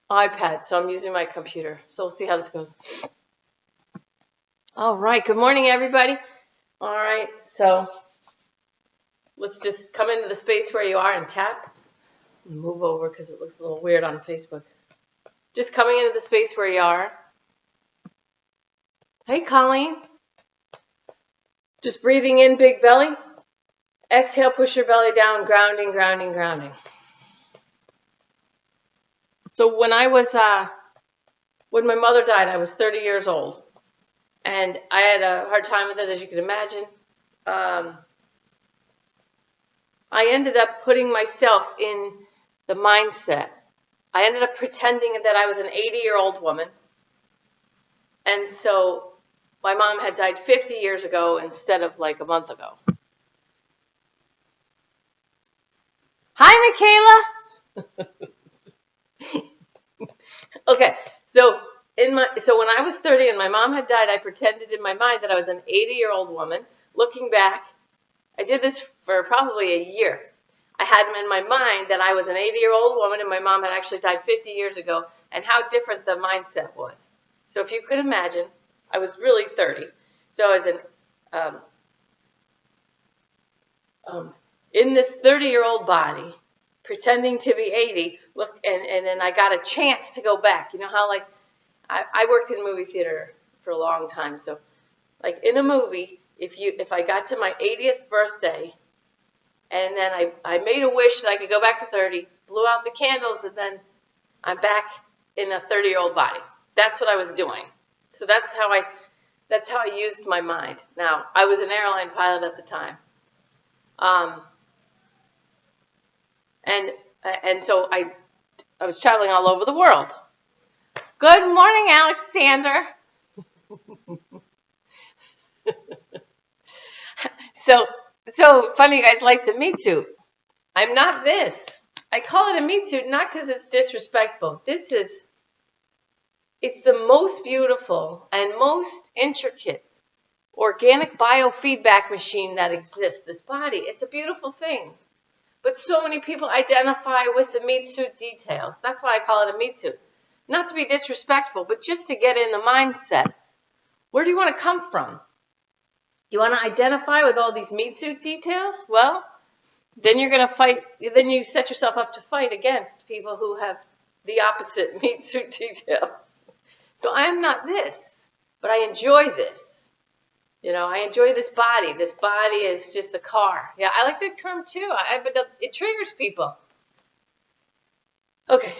iPad, so I'm using my computer. So we'll see how this goes. All right. Good morning, everybody. All right. So let's just come into the space where you are and tap. Move over because it looks a little weird on Facebook. Just coming into the space where you are. Hey, Colleen. Just breathing in, big belly. Exhale, push your belly down, grounding, grounding, grounding. So when my mother died, I was 30 years old. And I had a hard time with it, as you can imagine. I ended up putting myself in the mindset. I ended up pretending that I was an 80-year-old woman. And so my mom had died 50 years ago instead of like a month ago. Hi, Michaela. Okay, so when I was 30 and my mom had died, I pretended in my mind that I was an 80-year-old woman. Looking back, I did this for probably a year. I had in my mind that I was an 80-year-old woman and my mom had actually died 50 years ago, and how different the mindset was. So if you could imagine, I was really 30. So I was in this 30-year-old body, pretending to be 80. Look, and then I got a chance to go back. You know how like I worked in movie theater for a long time, so like in a movie, if I got to my 80th birthday, and then I made a wish that I could go back to 30, blew out the candles, and then I'm back in a 30-year-old body. That's what I was doing. So that's how I used my mind. Now, I was an airline pilot at the time. And so I was traveling all over the world. Good morning, Alexander. So funny you guys like the meat suit. I'm not this. I call it a meat suit not because it's disrespectful. It's the most beautiful and most intricate organic biofeedback machine that exists. This body, it's a beautiful thing. But so many people identify with the meat suit details. That's why I call it a meat suit. Not to be disrespectful, but just to get in the mindset. Where do you want to come from? You want to identify with all these meat suit details? Well, then you're going to fight. Then you set yourself up to fight against people who have the opposite meat suit details. So I'm not this, but I enjoy this. You know, I enjoy this body. This body is just a car. Yeah, I like the term too. But it triggers people. Okay.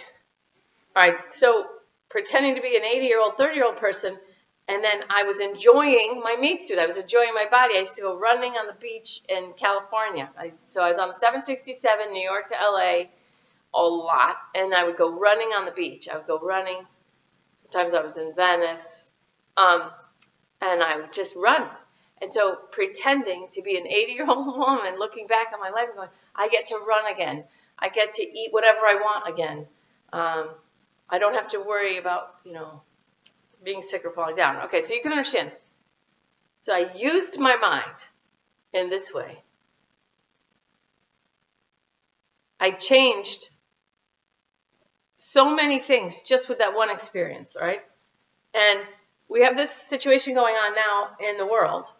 All right. So pretending to be an 80-year-old, 30-year-old person, and then I was enjoying my meat suit. I was enjoying my body. I used to go running on the beach in California. So I was on the 767, New York to LA, a lot, and I would go running on the beach. I would go running. Sometimes I was in Venice. And I would just run. And so pretending to be an 80-year-old woman, looking back on my life and going, I get to run again. I get to eat whatever I want again. I don't have to worry about, being sick or falling down. Okay, so you can understand. So I used my mind in this way. I changed so many things just with that one experience, all right? And we have this situation going on now in the world,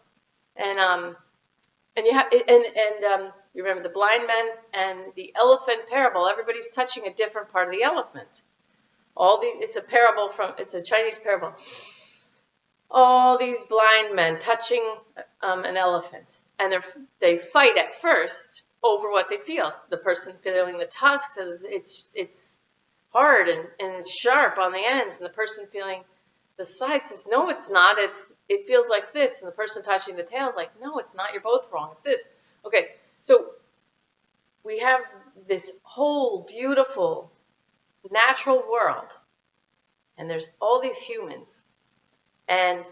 and you remember the blind men and the elephant parable. Everybody's touching a different part of the elephant. It's a Chinese parable. All these blind men touching an elephant, and they fight at first over what they feel. The person feeling the tusks, it's hard and it's sharp on the ends, and the person feeling the side says, no, it's not. It feels like this. And the person touching the tail is like, no, it's not. You're both wrong. It's this. Okay, so we have this whole beautiful natural world. And there's all these humans. And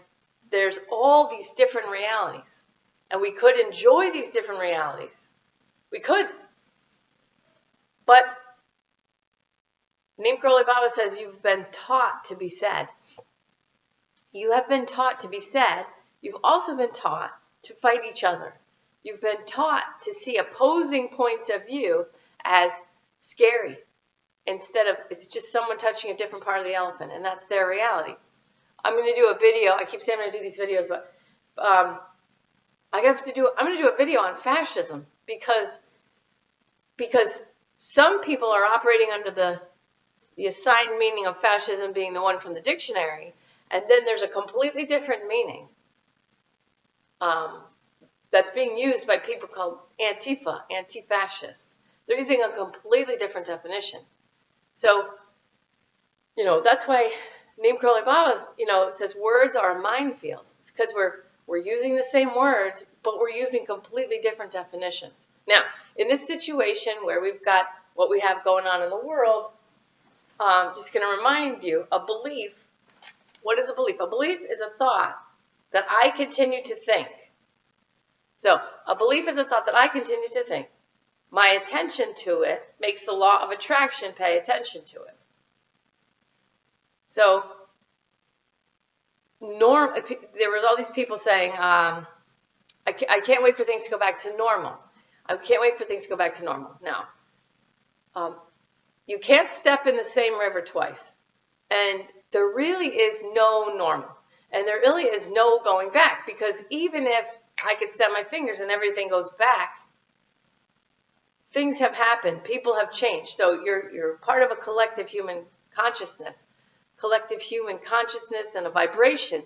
there's all these different realities. And we could enjoy these different realities. We could. But Neem Karoli Baba says you've been taught to be sad. You have been taught to be sad. You've also been taught to fight each other. You've been taught to see opposing points of view as scary instead of it's just someone touching a different part of the elephant, and that's their reality. I'm going to do a video. I keep saying I'm going to do these videos, but I'm going to do a video on fascism because some people are operating under the assigned meaning of fascism being the one from the dictionary, and then there's a completely different meaning that's being used by people called Antifa, anti-fascist. They're using a completely different definition. So, that's why Neem Karoli Baba, says words are a minefield. It's because we're using the same words, but we're using completely different definitions. Now, in this situation where we've got what we have going on in the world, just going to remind you, a belief, what is a belief? A belief is a thought that I continue to think. So, a belief is a thought that I continue to think. My attention to it makes the law of attraction pay attention to it. So, there was all these people saying, I can't wait for things to go back to normal. I can't wait for things to go back to normal. Now, you can't step in the same river twice. And there really is no normal. And there really is no going back. Because even if I could snap my fingers and everything goes back, things have happened. People have changed. So you're part of a collective human consciousness and a vibration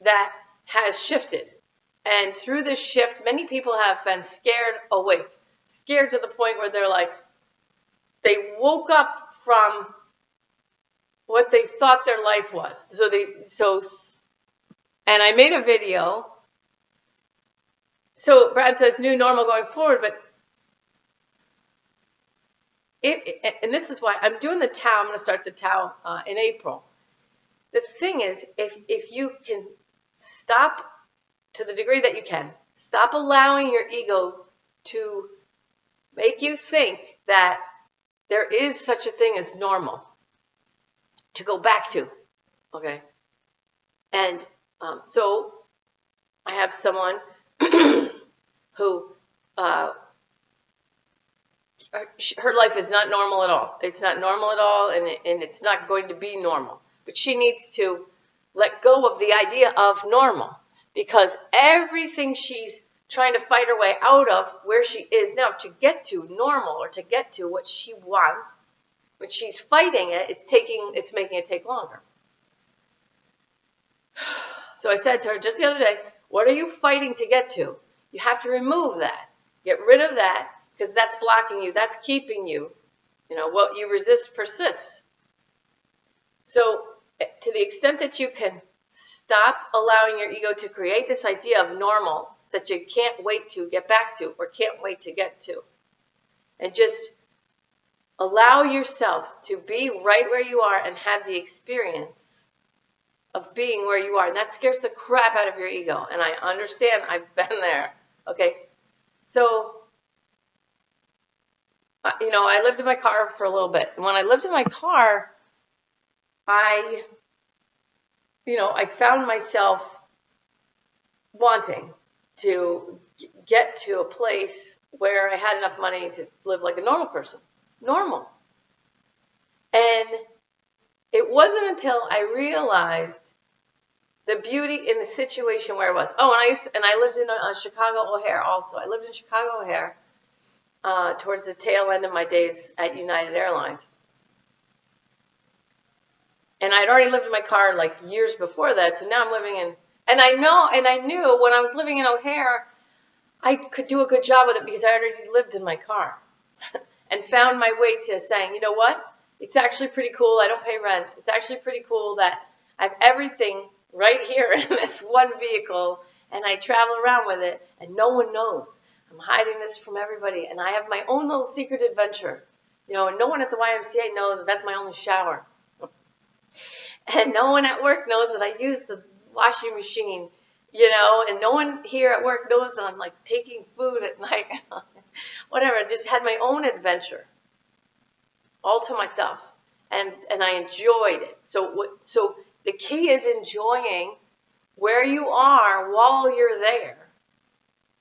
that has shifted. And through this shift, many people have been scared awake. Scared to the point where they're like, they woke up from what they thought their life was. And I made a video. So Brad says new normal going forward, but and this is why I'm doing the Tao. I'm going to start the Tao in April. The thing is, if you can stop, to the degree that you can, stop allowing your ego to make you think that there is such a thing as normal to go back to, okay? And so I have someone who her life is not normal at all. It's not normal at all, and it's not going to be normal. But she needs to let go of the idea of normal, because everything she's trying to fight her way out of where she is now to get to normal or to get to what she wants, when she's fighting it, it's making it take longer. So I said to her just the other day, what are you fighting to get to? You have to remove that. Get rid of that, because that's blocking you. That's keeping you. What you resist persists. So to the extent that you can stop allowing your ego to create this idea of normal that you can't wait to get back to or can't wait to get to, and just allow yourself to be right where you are and have the experience of being where you are. And that scares the crap out of your ego. And I understand. I've been there. Okay? So, I lived in my car for a little bit. And when I lived in my car, I found myself wanting to get to a place where I had enough money to live like a normal person. Normal. And it wasn't until I realized the beauty in the situation where I was. Oh, and I lived in Chicago O'Hare also. I lived in Chicago O'Hare towards the tail end of my days at United Airlines. And I'd already lived in my car like years before that, so now I'm living in, and I knew when I was living in O'Hare, I could do a good job with it because I already lived in my car and found my way to saying, you know what? It's actually pretty cool. I don't pay rent. It's actually pretty cool that I have everything right here in this one vehicle, and I travel around with it, and no one knows. I'm hiding this from everybody, and I have my own little secret adventure. And no one at the YMCA knows that that's my only shower. And no one at work knows that I use the washing machine, and no one here at work knows that I'm like taking food at night. Whatever, I just had my own adventure all to myself, and I enjoyed it. So the key is enjoying where you are while you're there.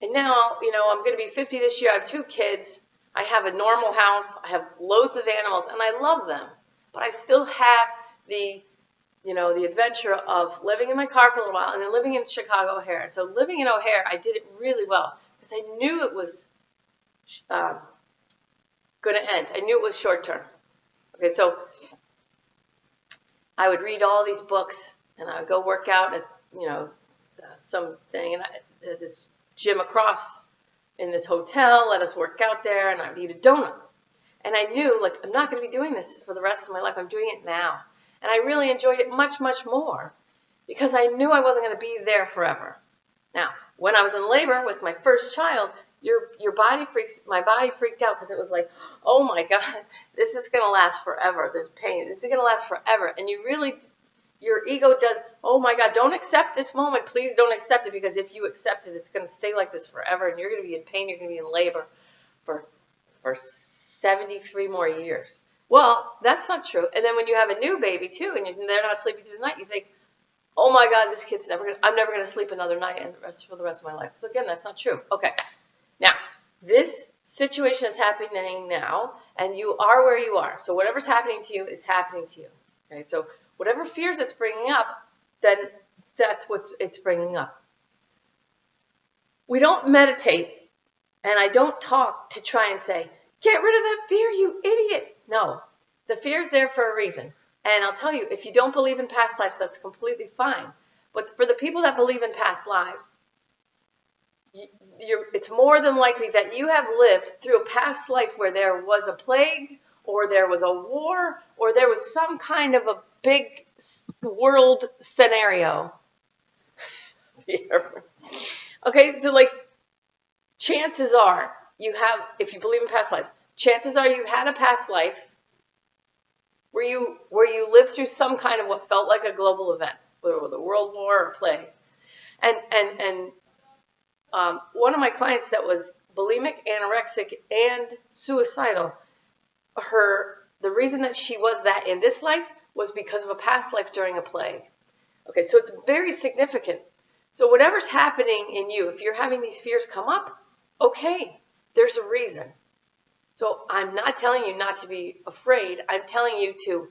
And now, I'm going to be 50 this year. I have 2 kids. I have a normal house. I have loads of animals, and I love them. But I still have the, the adventure of living in my car for a little while and then living in Chicago O'Hare. And so living in O'Hare, I did it really well because I knew it was going to end. I knew it was short term. Okay, so I would read all these books, and I would go work out at, something, and this gym across in this hotel, let us work out there, and I would eat a donut. And I knew, like, I'm not going to be doing this for the rest of my life. I'm doing it now. And I really enjoyed it much, much more because I knew I wasn't going to be there forever. Now, when I was in labor with my first child, my body freaked out because it was like, oh my God, this is going to last forever. This pain, this is going to last forever. And your ego does, oh my God, don't accept this moment. Please don't accept it, because if you accept it, it's going to stay like this forever. And you're going to be in pain. You're going to be in labor for 73 more years. Well, that's not true. And then when you have a new baby too, and they're not sleeping through the night, you think, oh my God, this kid's I'm never going to sleep another night for the rest of my life. So again, that's not true. Okay. Now, this situation is happening now, and you are where you are. So whatever's happening to you is happening to you. Okay. So whatever fears it's bringing up, then that's what it's bringing up. We don't meditate, and I don't talk to try and say, get rid of that fear, you idiot. No, the fear's there for a reason. And I'll tell you, if you don't believe in past lives, that's completely fine. But for the people that believe in past lives, it's more than likely that you have lived through a past life where there was a plague, or there was a war, or there was some kind of a big world scenario. Okay, so like, chances are if you believe in past lives, chances are you had a past life where you lived through some kind of what felt like a global event, whether it was a world war or a plague. And one of my clients that was bulimic, anorexic, and suicidal, the reason that she was that in this life was because of a past life during a plague. Okay, so it's very significant. So whatever's happening in you, if you're having these fears come up, okay, there's a reason. So I'm not telling you not to be afraid. I'm telling you to,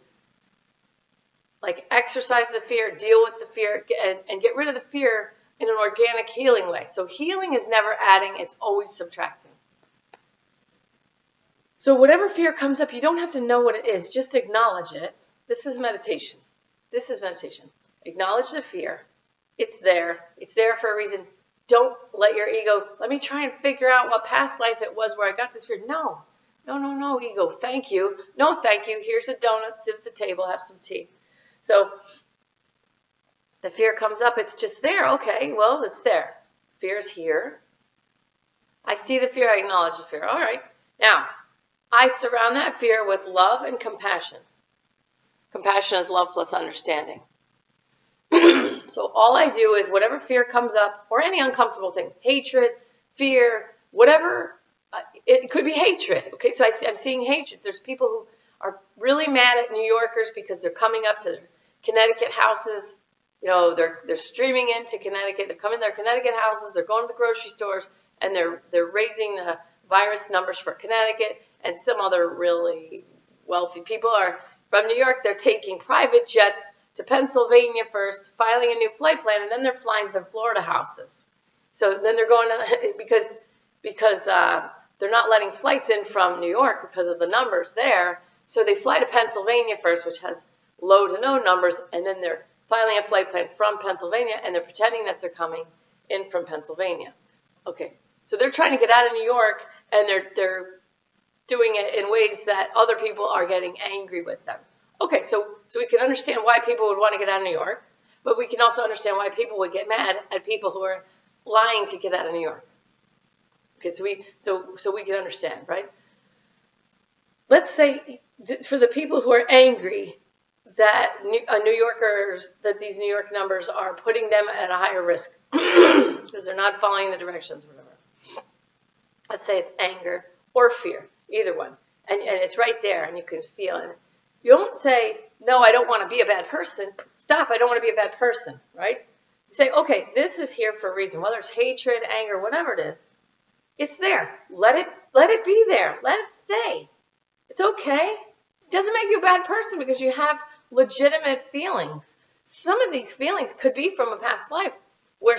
like, exercise the fear, deal with the fear, and get rid of the fear in an organic healing way. So healing is never adding, it's always subtracting. So whatever fear comes up, you don't have to know what it is. Just acknowledge it. This is meditation. This is meditation. Acknowledge the fear. It's there. It's there for a reason. Don't let your ego, let me try and figure out what past life it was where I got this fear. No, ego. Thank you. No, thank you. Here's a donut. Sit at the table. Have some tea. So the fear comes up. It's just there. Okay, well, it's there. Fear's here. I see the fear. I acknowledge the fear. All right. Now, I surround that fear with love and compassion. Compassion is love plus understanding. So all I do is whatever fear comes up, or any uncomfortable thing, hatred, fear, whatever, it could be hatred. Okay, so I'm seeing hatred. There's people who are really mad at New Yorkers because they're coming up to Connecticut houses. They're streaming into Connecticut. They're coming to their Connecticut houses. They're going to the grocery stores, and they're raising the virus numbers for Connecticut. And some other really wealthy people are from New York. They're taking private jets to Pennsylvania first, filing a new flight plan, and then they're flying to their Florida houses. So then they're going to, because they're not letting flights in from New York because of the numbers there. So they fly to Pennsylvania first, which has low to no numbers, and then they're filing a flight plan from Pennsylvania, and they're pretending that they're coming in from Pennsylvania. Okay, so they're trying to get out of New York, and they're doing it in ways that other people are getting angry with them. Okay, so we can understand why people would want to get out of New York, but we can also understand why people would get mad at people who are lying to get out of New York. Okay, so we can understand, right? Let's say for the people who are angry that that these New York numbers are putting them at a higher risk because they're not following the directions, whatever. Let's say it's anger or fear, either one, and it's right there, and you can feel it. You don't say, no, I don't want to be a bad person. Stop, I don't want to be a bad person, right? You say, okay, this is here for a reason, whether it's hatred, anger, whatever it is. It's there. Let it let it be there. Let it stay. It's okay. It doesn't make you a bad person because you have legitimate feelings. Some of these feelings could be from a past life where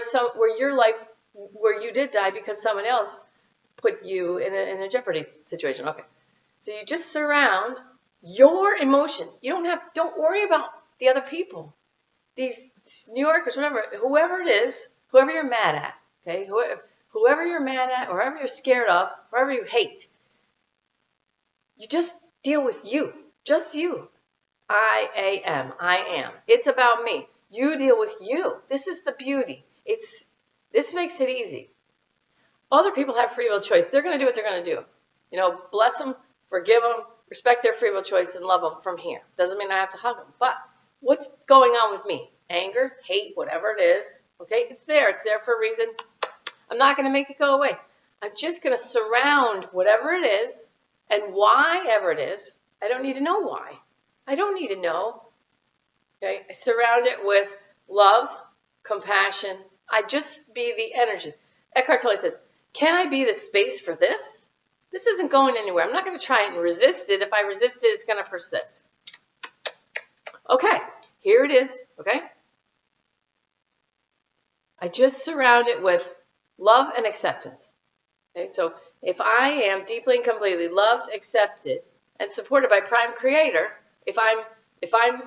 your life, where you did die because someone else put you in a jeopardy situation. Okay. So you just surround your emotion. Don't worry about the other people. These New Yorkers, whoever it is, whoever you're mad at, okay? Whoever you're mad at, or whoever you're scared of, whoever you hate, you just deal with you. Just you. I am. It's about me. You deal with you. This is the beauty. This makes it easy. Other people have free will choice. They're going to do what they're going to do. Bless them, forgive them, respect their free will choice, and love them from here. Doesn't mean I have to hug them. But what's going on with me? Anger, hate, whatever it is. Okay, it's there. It's there for a reason. I'm not going to make it go away. I'm just going to surround whatever it is and why ever it is. I don't need to know why. I don't need to know. Okay, I surround it with love, compassion. I just be the energy. Eckhart Tolle says, can I be the space for this? This isn't going anywhere. I'm not going to try and resist it. If I resist it, it's going to persist. Okay, here it is. Okay? I just surround it with love and acceptance. Okay, so if I am deeply and completely loved, accepted, and supported by Prime Creator, if I'm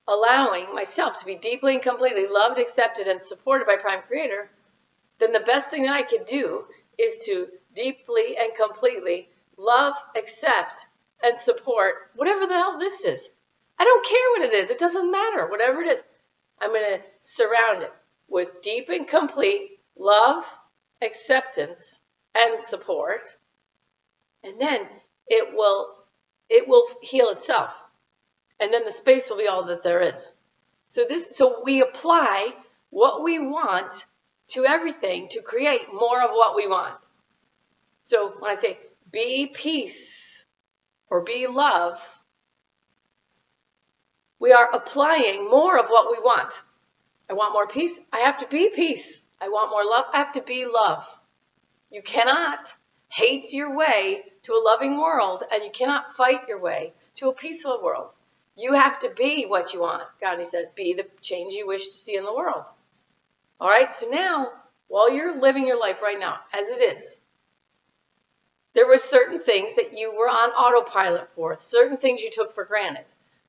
allowing myself to be deeply and completely loved, accepted, and supported by Prime Creator, then the best thing that I could do is to deeply and completely love, accept, and support whatever the hell this is. I don't care what it is. It doesn't matter. Whatever it is, I'm going to surround it with deep and complete love, acceptance, and support. And then it will heal itself. And then the space will be all that there is. So we apply what we want to everything to create more of what we want. So when I say be peace or be love, we are applying more of what we want. I want more peace. I have to be peace. I want more love. I have to be love. You cannot hate your way to a loving world, and you cannot fight your way to a peaceful world. You have to be what you want. Gandhi says, be the change you wish to see in the world. All right, so now, while you're living your life right now, as it is, there were certain things that you were on autopilot for, certain things you took for granted.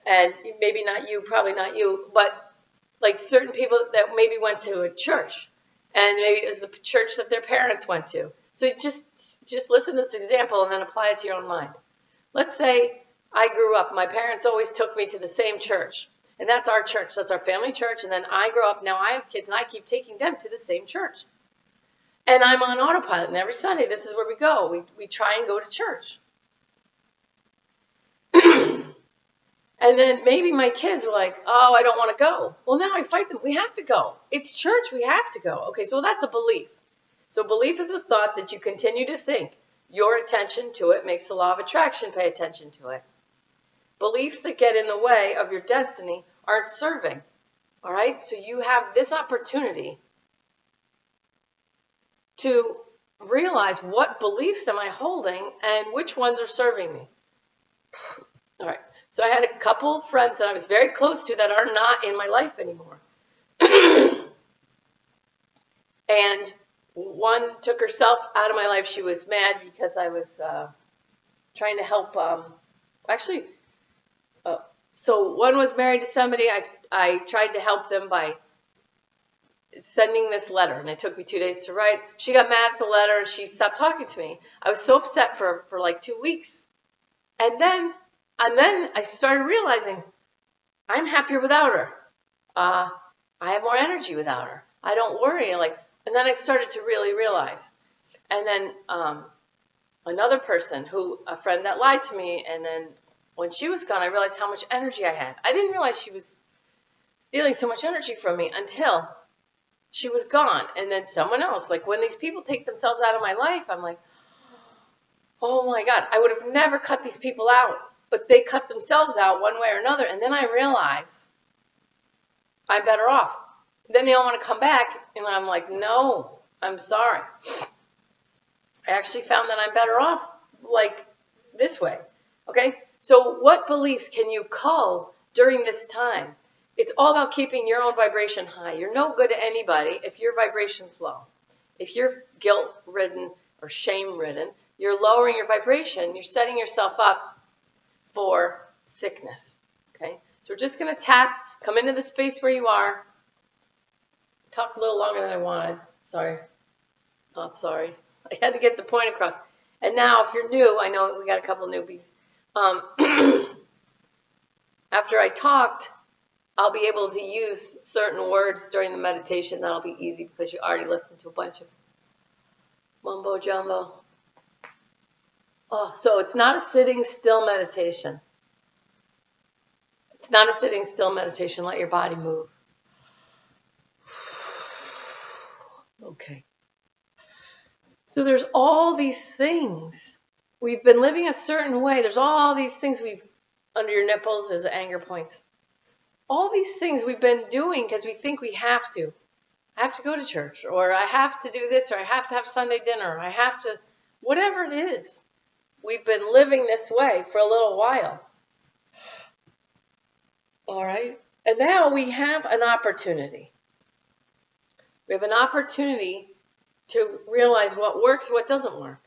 And maybe not you, probably not you, but like certain people that maybe went to a church, and maybe it was the church that their parents went to. So just listen to this example and then apply it to your own mind. Let's say I grew up, my parents always took me to the same church. And that's our church, that's our family church. And then I grow up, now I have kids, and I keep taking them to the same church. And I'm on autopilot, and every Sunday, this is where we go. We try and go to church. And then maybe my kids were like, oh, I don't want to go. Well, now I fight them. We have to go. It's church. We have to go. Okay, so that's a belief. So belief is a thought that you continue to think. Your attention to it makes the law of attraction pay attention to it. Beliefs that get in the way of your destiny aren't serving. All right? So you have this opportunity to realize what beliefs am I holding and which ones are serving me. All right. So I had a couple friends that I was very close to that are not in my life anymore. And one took herself out of my life. She was mad because I was trying to help. So one was married to somebody. I tried to help them by sending this letter, and it took me 2 days to write. She got mad at the letter, and she stopped talking to me. I was so upset for like 2 weeks. And then I started realizing I'm happier without her. I have more energy without her. I don't worry. And then I started to really realize. And then another person, a friend that lied to me, and then when she was gone, I realized how much energy I had. I didn't realize she was stealing so much energy from me until she was gone. And then someone else, like when these people take themselves out of my life, I'm like, oh my God, I would have never cut these people out. But they cut themselves out one way or another. And then I realize I'm better off. Then they all want to come back. And I'm like, no, I'm sorry. I actually found that I'm better off like this way. Okay? So what beliefs can you cull during this time? It's all about keeping your own vibration high. You're no good to anybody if your vibration's low. If you're guilt-ridden or shame-ridden, you're lowering your vibration. You're setting yourself up for sickness. Okay? So we're just going to tap, come into the space where you are. Talk a little longer than I wanted. Sorry. Not sorry. I had to get the point across. And now, if you're new, I know we got a couple newbies. After I talked, I'll be able to use certain words during the meditation. That'll be easy because you already listened to a bunch of mumbo jumbo. Oh, so it's not a sitting still meditation. It's not a sitting still meditation. Let your body move. Okay. So there's all these things. We've been living a certain way. There's all these things under your nipples as anger points. All these things we've been doing because we think we have to. I have to go to church, or I have to do this, or I have to have Sunday dinner, or I have to, whatever it is. We've been living this way for a little while. All right? And now we have an opportunity. We have an opportunity to realize what works, what doesn't work.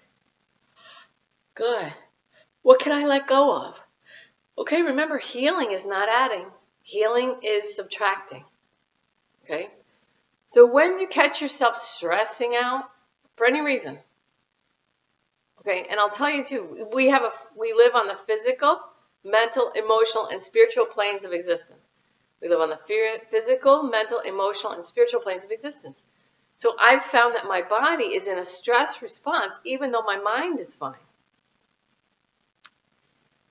Good. What can I let go of? Okay, remember, healing is not adding. Healing is subtracting. Okay? So when you catch yourself stressing out for any reason, okay, and I'll tell you too, we live on the physical, mental, emotional, and spiritual planes of existence. We live on the physical, mental, emotional, and spiritual planes of existence. So I've found that my body is in a stress response even though my mind is fine.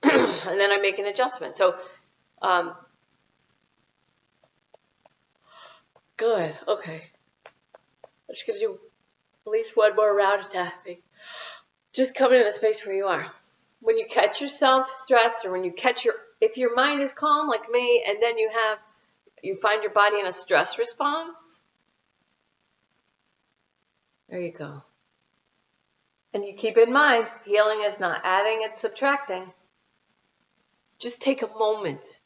And then I make an adjustment. So, good, okay. I'm just going to do at least one more round of tapping. Just come into the space where you are. When you catch yourself stressed, or when you if your mind is calm like me, and then you find your body in a stress response, there you go. And you keep in mind, healing is not adding, it's subtracting. Just take a moment.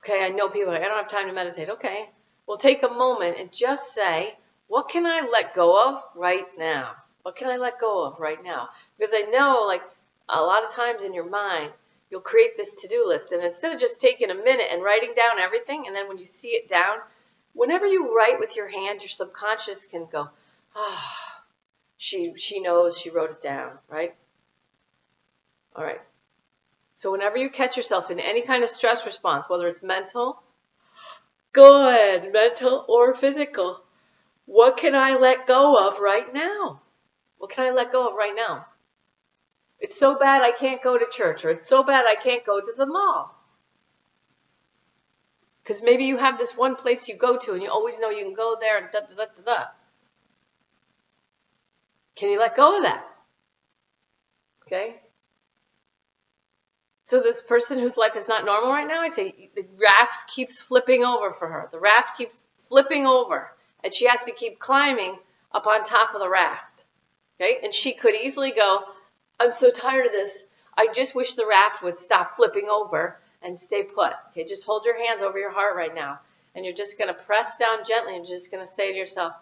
Okay, I know people are like, I don't have time to meditate. Okay, well, take a moment and just say, what can I let go of right now? What can I let go of right now? Because I know, like, a lot of times in your mind, you'll create this to-do list. And instead of just taking a minute and writing down everything, and then when you see it down, whenever you write with your hand, your subconscious can go, she knows she wrote it down, right? All right. So whenever you catch yourself in any kind of stress response, whether it's mental, or physical, what can I let go of right now? What can I let go of right now? It's so bad I can't go to church, or it's so bad I can't go to the mall. Because maybe you have this one place you go to and you always know you can go there and da-da-da-da-da. Can you let go of that? Okay? So this person whose life is not normal right now, I say the raft keeps flipping over for her. The raft keeps flipping over, and she has to keep climbing up on top of the raft. Okay? And she could easily go, I'm so tired of this. I just wish the raft would stop flipping over and stay put. Okay, just hold your hands over your heart right now. And you're just going to press down gently and just going to say to yourself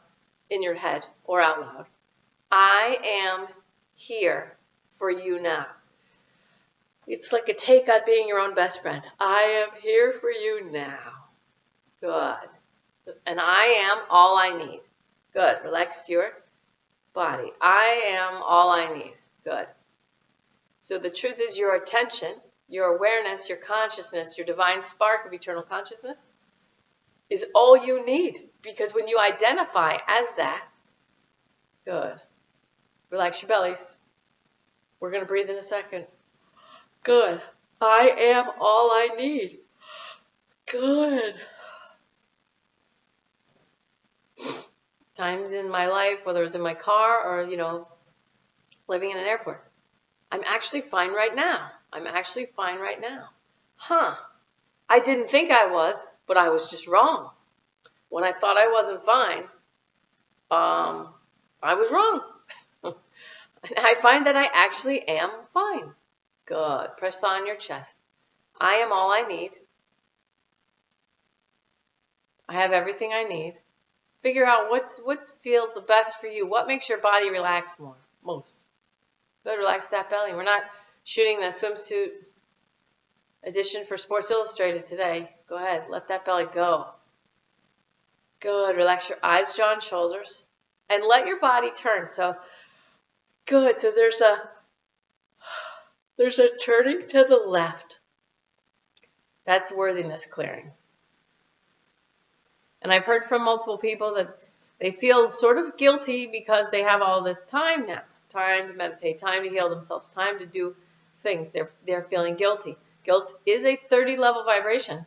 in your head or out loud, I am here for you now. It's like a take on being your own best friend. I am here for you now. Good. And I am all I need. Good. Relax your body. I am all I need. Good. So the truth is your attention, your awareness, your consciousness, your divine spark of eternal consciousness is all you need. Because when you identify as that, good. Relax your bellies. We're going to breathe in a second. Good. I am all I need. Good. Times in my life, whether it was in my car or, living in an airport, I'm actually fine right now. I didn't think I was, but I was just wrong. When I thought I wasn't fine, I was wrong. And I find that I actually am fine. Good. Press on your chest. I am all I need. I have everything I need. Figure out what feels the best for you. What makes your body relax most. Good. Relax that belly. We're not shooting the swimsuit edition for Sports Illustrated today. Go ahead. Let that belly go. Good. Relax your eyes, jaw, and shoulders. And let your body turn. So, good. So there's a turning to the left. That's worthiness clearing. And I've heard from multiple people that they feel sort of guilty because they have all this time now. Time to meditate, time to heal themselves, time to do things. They're feeling guilty. Guilt is a 30 level vibration.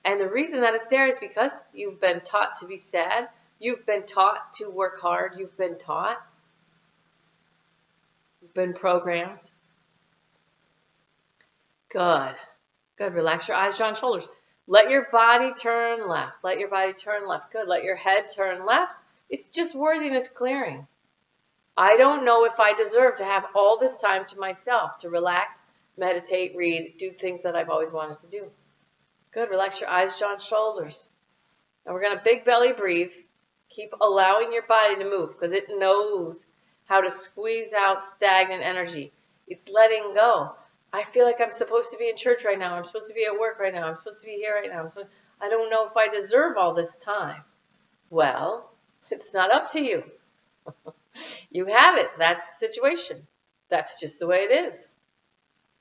And the reason that it's there is because you've been taught to be sad. You've been taught to work hard. You've been taught. You've been programmed. Good. Good. Relax your eyes, jaw, and shoulders. Let your body turn left. Let your body turn left. Good. Let your head turn left. It's just worthiness clearing. I don't know if I deserve to have all this time to myself to relax, meditate, read, do things that I've always wanted to do. Good. Relax your eyes, jaw, and shoulders. Now we're going to big belly breathe. Keep allowing your body to move because it knows how to squeeze out stagnant energy. It's letting go. I feel like I'm supposed to be in church right now. I'm supposed to be at work right now. I'm supposed to be here right now. I don't know if I deserve all this time. Well, it's not up to you. You have it. That's the situation. That's just the way it is.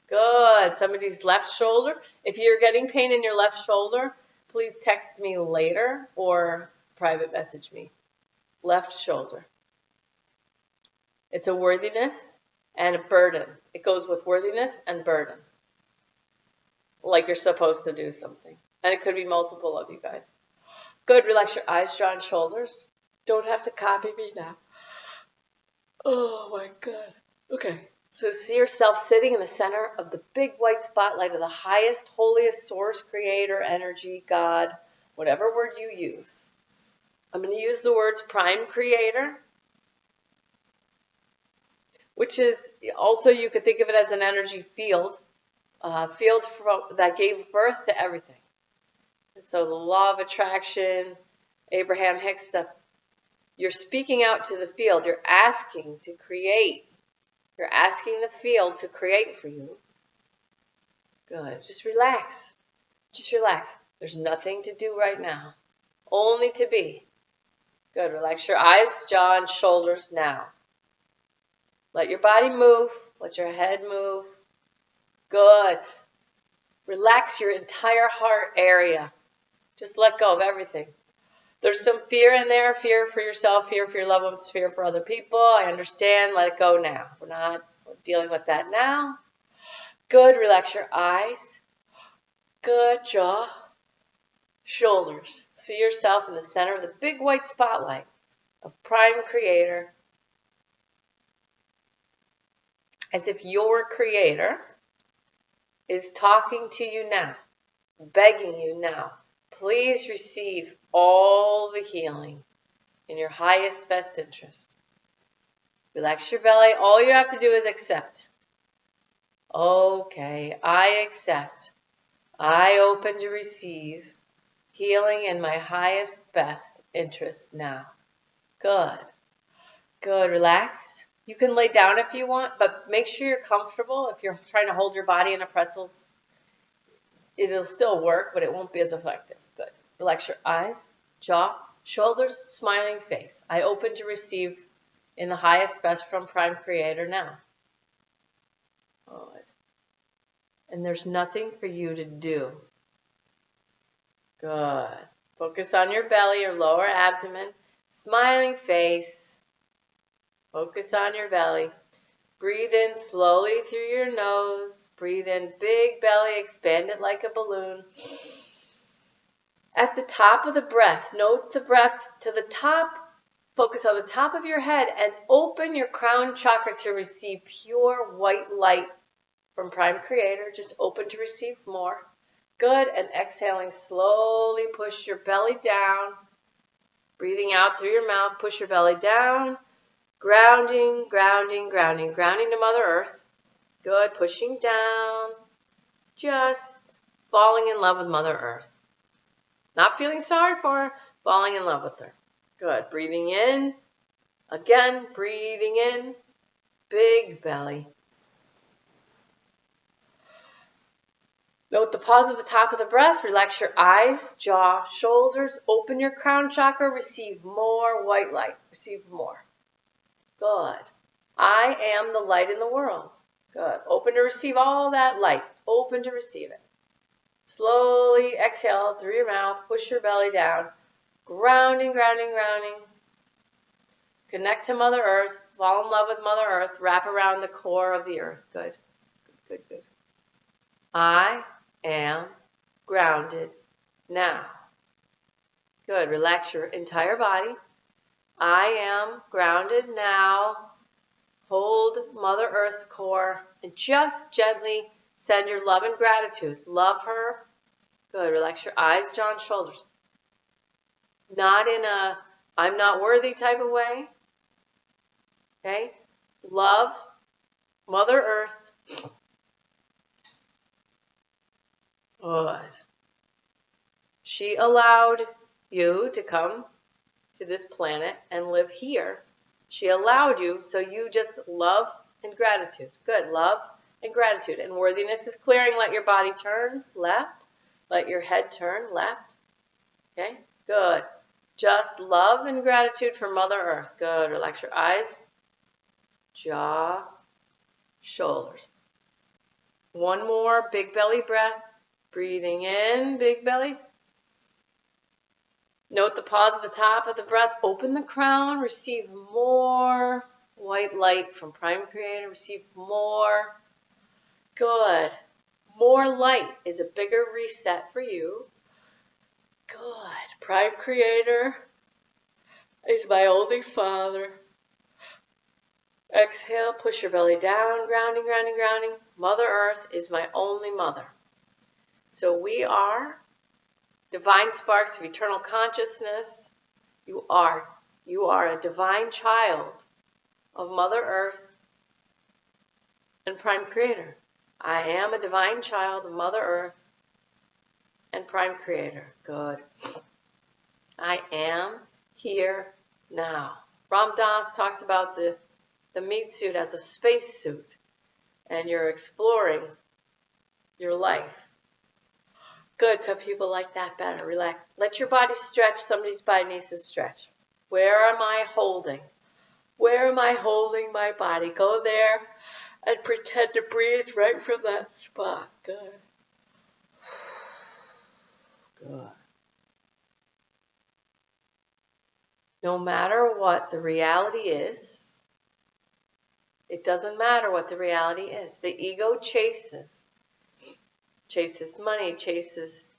Good. Somebody's left shoulder. If you're getting pain in your left shoulder, please text me later or private message me. Left shoulder. It's a worthiness and a burden. It goes with worthiness and burden. Like you're supposed to do something. And it could be multiple of you guys. Good. Relax your eyes, jaw, and shoulders. Don't have to copy me now. Oh my God. Okay. So see yourself sitting in the center of the big white spotlight of the highest, holiest source, creator, energy, God, whatever word you use. I'm going to use the words prime creator, which is also, you could think of it as an energy field, that gave birth to everything. And so the law of attraction, Abraham Hicks stuff, you're speaking out to the field. You're asking to create. You're asking the field to create for you. Good. Just relax. Just relax. There's nothing to do right now. Only to be. Good. Relax your eyes, jaw, and shoulders now. Let your body move. Let your head move. Good. Relax your entire heart area. Just let go of everything. There's some fear in there, fear for yourself, fear for your loved ones, fear for other people. I understand. Let it go now. We're not dealing with that now. Good. Relax your eyes. Good. Jaw. Shoulders. See yourself in the center of the big white spotlight of Prime Creator. As if your Creator is talking to you now, begging you now. Please receive all the healing in your highest, best interest. Relax your belly. All you have to do is accept. Okay, I accept. I open to receive healing in my highest, best interest now. Good. Good. Relax. You can lay down if you want, but make sure you're comfortable. If you're trying to hold your body in a pretzel, it'll still work, but it won't be as effective. Good. Relax your eyes, jaw, shoulders, smiling face. I open to receive in the highest best from Prime Creator now. Good. And there's nothing for you to do. Good. Focus on your belly, your lower abdomen, smiling face. Focus on your belly. Breathe in slowly through your nose. Breathe in big belly, expand it like a balloon. At the top of the breath, note the breath to the top. Focus on the top of your head and open your crown chakra to receive pure white light from Prime Creator. Just open to receive more. Good. And exhaling slowly, push your belly down. Breathing out through your mouth, push your belly down. Grounding, grounding, grounding, grounding to Mother Earth. Good. Pushing down. Just falling in love with Mother Earth. Not feeling sorry for her, falling in love with her. Good. Breathing in. Again, breathing in. Big belly. Note the pause at the top of the breath. Relax your eyes, jaw, shoulders. Open your crown chakra. Receive more white light. Receive more. Good. I am the light in the world. Good. Open to receive all that light. Open to receive it. Slowly exhale through your mouth. Push your belly down. Grounding, grounding, grounding. Connect to Mother Earth. Fall in love with Mother Earth. Wrap around the core of the earth. Good. Good, good, good. I am grounded now. Good. Relax your entire body. I am grounded now. Hold Mother Earth's core and just gently send your love and gratitude. Love her. Good. Relax your eyes, jaw, and shoulders. Not in a I'm not worthy type of way. Okay? Love Mother Earth. Good. She allowed you to come to this planet and live here. She allowed you, so you just love and gratitude. Good. Love and gratitude. And worthiness is clearing. Let your body turn left. Let your head turn left. Okay? Good. Just love and gratitude for Mother Earth. Good. Relax your eyes, jaw, shoulders. One more big belly breath. Breathing in, big belly. Note the pause at the top of the breath. Open the crown. Receive more white light from Prime Creator. Receive more. Good. More light is a bigger reset for you. Good. Prime Creator is my only Father. Exhale, push your belly down, grounding, grounding, grounding. Mother Earth is my only mother. So we are divine sparks of eternal consciousness. You are a divine child of Mother Earth and Prime Creator. I am a divine child of Mother Earth and Prime Creator. Good. I am here now. Ram Dass talks about the meat suit as a space suit, and you're exploring your life. Good. Some people like that better. Relax. Let your body stretch. Somebody's body needs to stretch. Where am I holding? Where am I holding my body? Go there and pretend to breathe right from that spot. Good. Good. No matter what the reality is, it doesn't matter what the reality is. The ego chases money, chases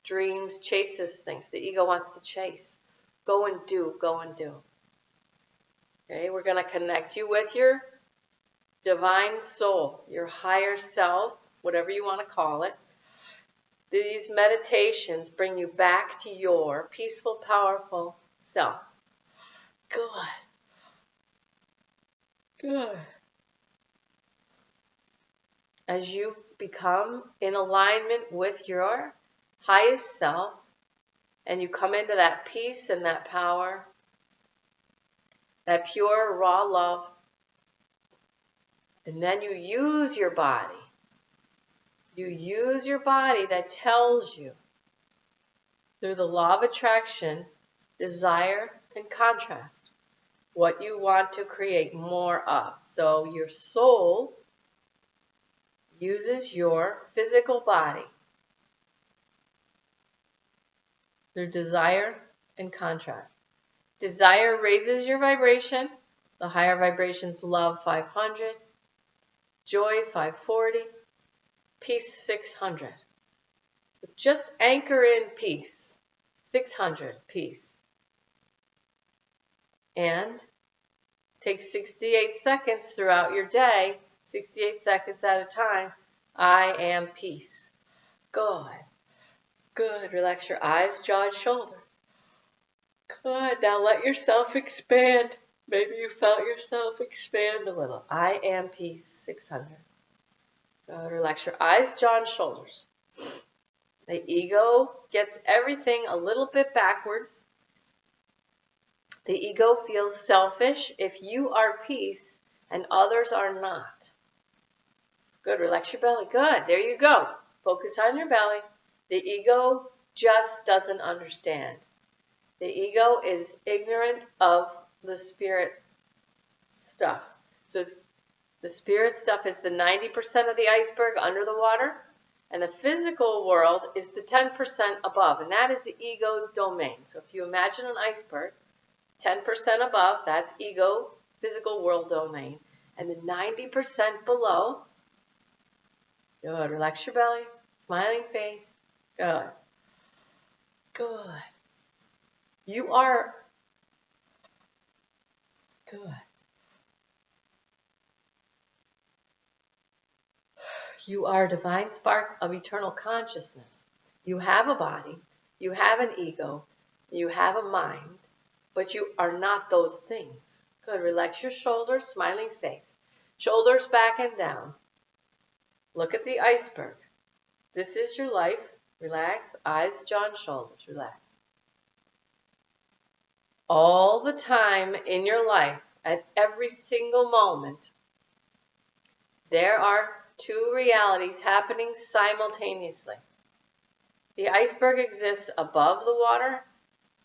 dreams, chases things. The ego wants to chase. Go and do, go and do. Okay, we're going to connect you with your divine soul, your higher self, whatever you want to call it. These meditations bring you back to your peaceful, powerful self. Good. Good. As you become in alignment with your highest self, and you come into that peace and that power, that pure, raw love, and then you use your body. You use your body that tells you, through the law of attraction, desire and contrast, what you want to create more of. So your soul uses your physical body through desire and contrast. Desire raises your vibration. The higher vibrations, love 500, joy 540, peace 600. So just anchor in peace, 600, peace. And take 68 seconds throughout your day, 68 seconds at a time. I am peace. Good. Good. Relax your eyes, jaw, and shoulders. Good. Now let yourself expand Maybe you felt yourself expand a little. I am peace, 600. Go to relax your eyes, jaw, and shoulders. The ego gets everything a little bit backwards. The ego feels selfish if you are peace and others are not. Good, relax your belly. Good, there you go. Focus on your belly. The ego just doesn't understand. The ego is ignorant of the spirit stuff. So the spirit stuff is the 90% of the iceberg under the water, and the physical world is the 10% above, and that is the ego's domain. So if you imagine an iceberg, 10% above, that's ego, physical world domain, and the 90% below, good, relax your belly, smiling face, good, good. You are good. You are a divine spark of eternal consciousness. You have a body, you have an ego, you have a mind, but you are not those things. Good. Relax your shoulders, smiling face. Shoulders back and down. Look at the iceberg. This is your life. Relax. Eyes, jaw, and shoulders. Relax. All the time in your life, at every single moment, there are two realities happening simultaneously. The iceberg exists above the water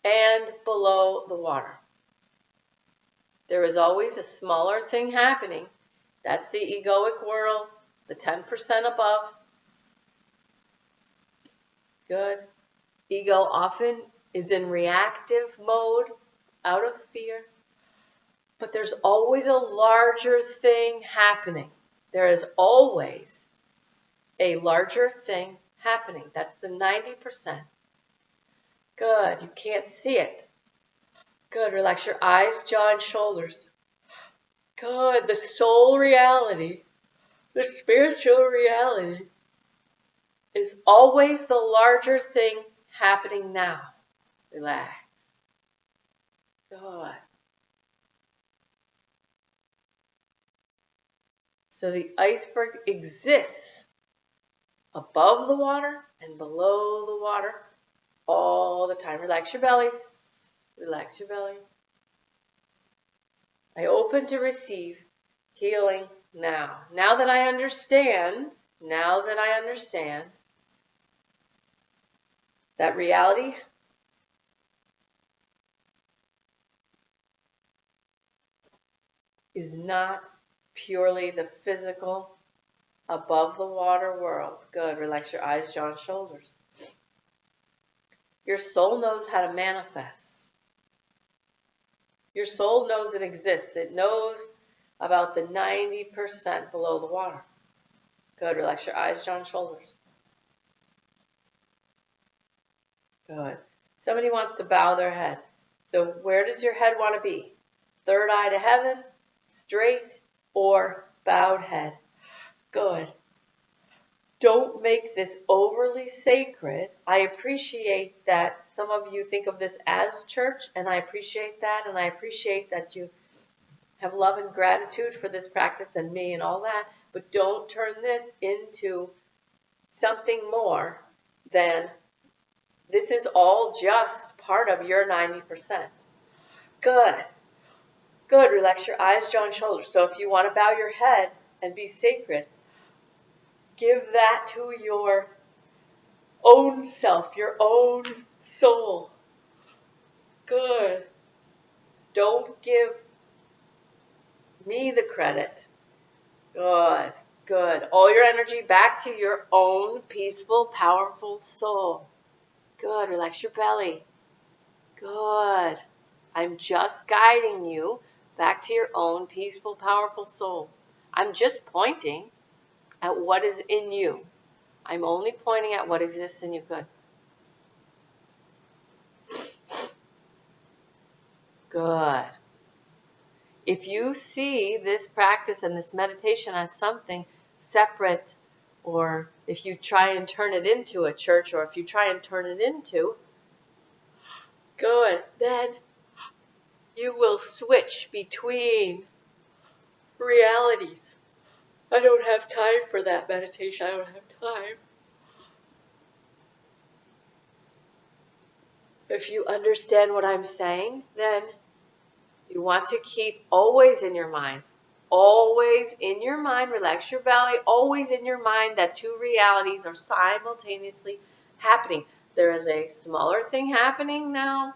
and below the water. There is always a smaller thing happening. That's the egoic world, the 10% above. Good. Ego often is in reactive mode, out of fear. But there's always a larger thing happening. There is always a larger thing happening. That's the 90%. Good. You can't see it. Good. Relax your eyes, jaw, and shoulders. Good. The soul reality, the spiritual reality, is always the larger thing happening now. Relax. Good. So the iceberg exists above the water and below the water all the time. Relax your bellies. Relax your belly. I open to receive healing now. Now that I understand that reality is not purely the physical above the water world. Good. Relax your eyes, jaw, and shoulders. Your soul knows how to manifest. Your soul knows it exists. It knows about the 90% below the water. Good. Relax your eyes, jaw, and shoulders. Good. Somebody wants to bow their head. So where does your head want to be? Third eye to heaven, straight, or bowed head? Good. Don't make this overly sacred. I appreciate that some of you think of this as church, and I appreciate that, and I appreciate that you have love and gratitude for this practice and me and all that, but don't turn this into something more than this is all just part of your 90%. Good. Good. Relax your eyes, jaw, and shoulders. So if you want to bow your head and be sacred, give that to your own self, your own soul. Good. Don't give me the credit. Good. Good. All your energy back to your own peaceful, powerful soul. Good. Relax your belly. Good. I'm just guiding you back to your own peaceful, powerful soul. I'm just pointing at what is in you. I'm only pointing at what exists in you. Good. Good. If you see this practice and this meditation as something separate, or if you try and turn it into a church, or if you try and turn it into, good, then you will switch between realities. I don't have time for that meditation. I don't have time. If you understand what I'm saying, then you want to keep always in your mind. Always in your mind, relax your belly, always in your mind that two realities are simultaneously happening. There is a smaller thing happening now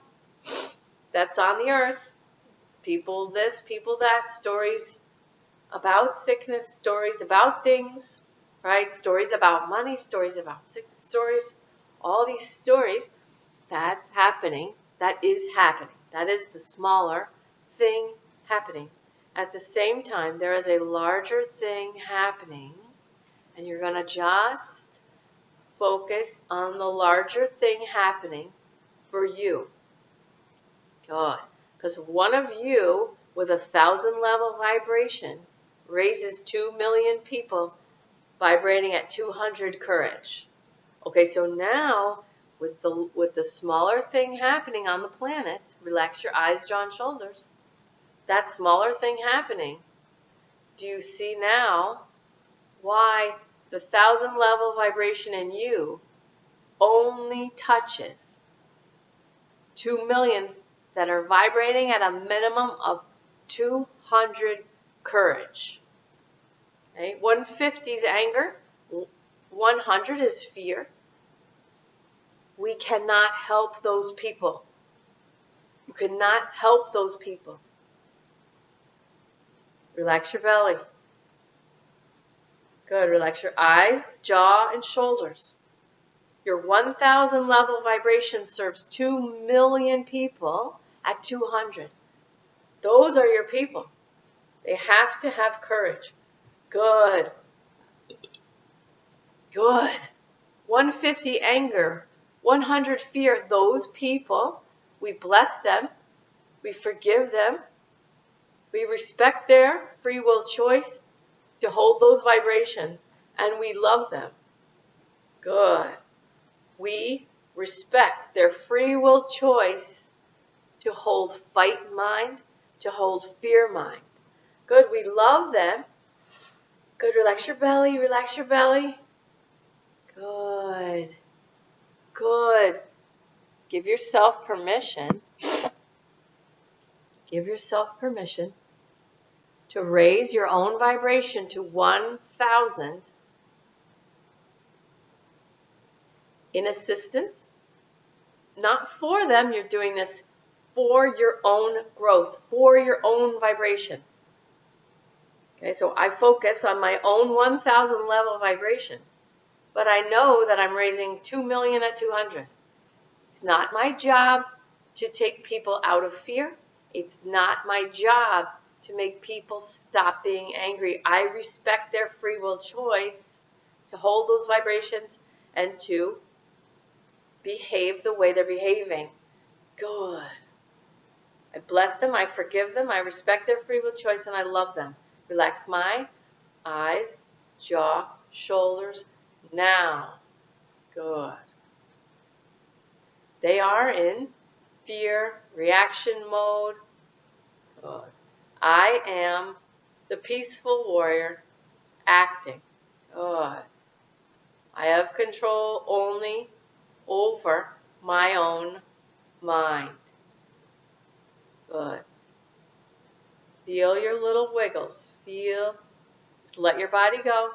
that's on the earth. People this, people that, stories about sickness, stories about things, right? Stories about money, stories about sickness, stories, all these stories. That's happening. That is happening. That is the smaller thing happening. At the same time, there is a larger thing happening, and you're going to just focus on the larger thing happening for you. Good. Because one of you with 1,000 level vibration raises 2 million people vibrating at 200 courage. Okay, so now with the smaller thing happening on the planet, relax your eyes, jaw, and shoulders. That smaller thing happening, do you see now why the 1,000 level vibration in you only touches 2 million that are vibrating at a minimum of 200 courage? Okay? 150 is anger, 100 is fear. We cannot help those people. You cannot help those people. Relax your belly. Good. Relax your eyes, jaw, and shoulders. Your 1,000 level vibration serves 2 million people at 200. Those are your people. They have to have courage. Good. Good. 150 anger, 100 fear. Those people, we bless them. We forgive them. We respect their free will choice to hold those vibrations, and we love them. Good. We respect their free will choice to hold fight mind, to hold fear mind. Good. We love them. Good. Relax your belly. Relax your belly. Good. Good. Give yourself permission. Give yourself permission to raise your own vibration to 1,000 in assistance. Not for them, you're doing this for your own growth, for your own vibration. Okay, so I focus on my own 1,000 level vibration, but I know that I'm raising 2 million at 200. It's not my job to take people out of fear. It's not my job to make people stop being angry. I respect their free will choice to hold those vibrations and to behave the way they're behaving. Good. I bless them, I forgive them, I respect their free will choice, and I love them. Relax my eyes, jaw, shoulders. Now. Good. They are in fear, reaction mode. Good. I am the peaceful warrior acting. Good. I have control only over my own mind. Good. Feel your little wiggles. Feel. Let your body go.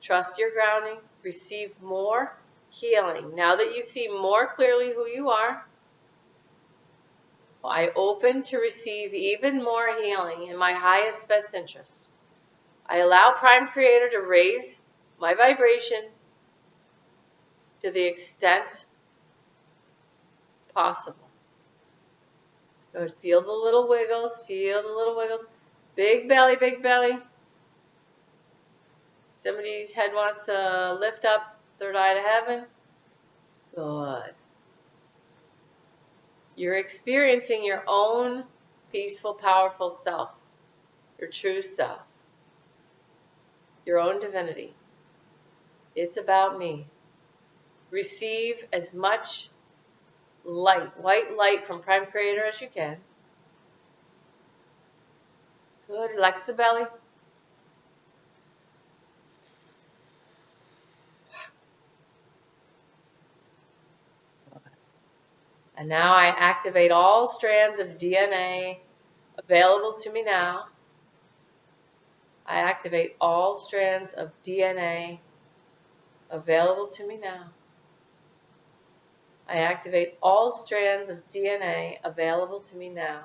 Trust your grounding. Receive more healing. Now that you see more clearly who you are, I open to receive even more healing in my highest best interest. I allow Prime Creator to raise my vibration to the extent possible. Good. Feel the little wiggles. Feel the little wiggles. Big belly, big belly. Somebody's head wants to lift up, third eye to heaven. Good. You're experiencing your own peaceful, powerful self, your true self, your own divinity. It's about me. Receive as much light, white light from Prime Creator as you can. Good. Relax the belly. And now I activate all strands of DNA available to me now. I activate all strands of DNA available to me now. I activate all strands of DNA available to me now.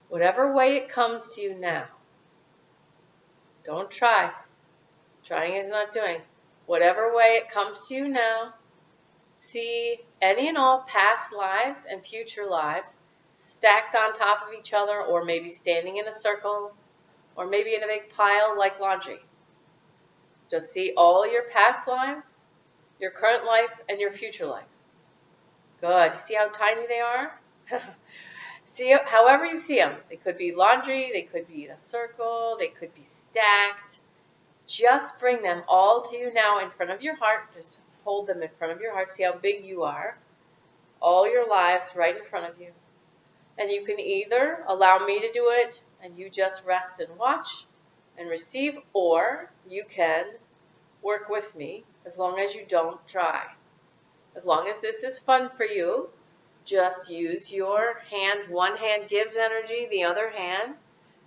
Whatever way it comes to you now, don't try. Trying is not doing. Whatever way it comes to you now, see any and all past lives and future lives stacked on top of each other, or maybe standing in a circle, or maybe in a big pile like laundry. Just see all your past lives, your current life, and your future life. Good. You see how tiny they are? See, however you see them. They could be laundry, they could be in a circle, they could be stacked. Just bring them all to you now in front of your heart. Just hold them in front of your heart. See how big you are. All your lives right in front of you. And you can either allow me to do it and you just rest and watch and receive, or you can work with me as long as you don't try. As long as this is fun for you, just use your hands. One hand gives energy, the other hand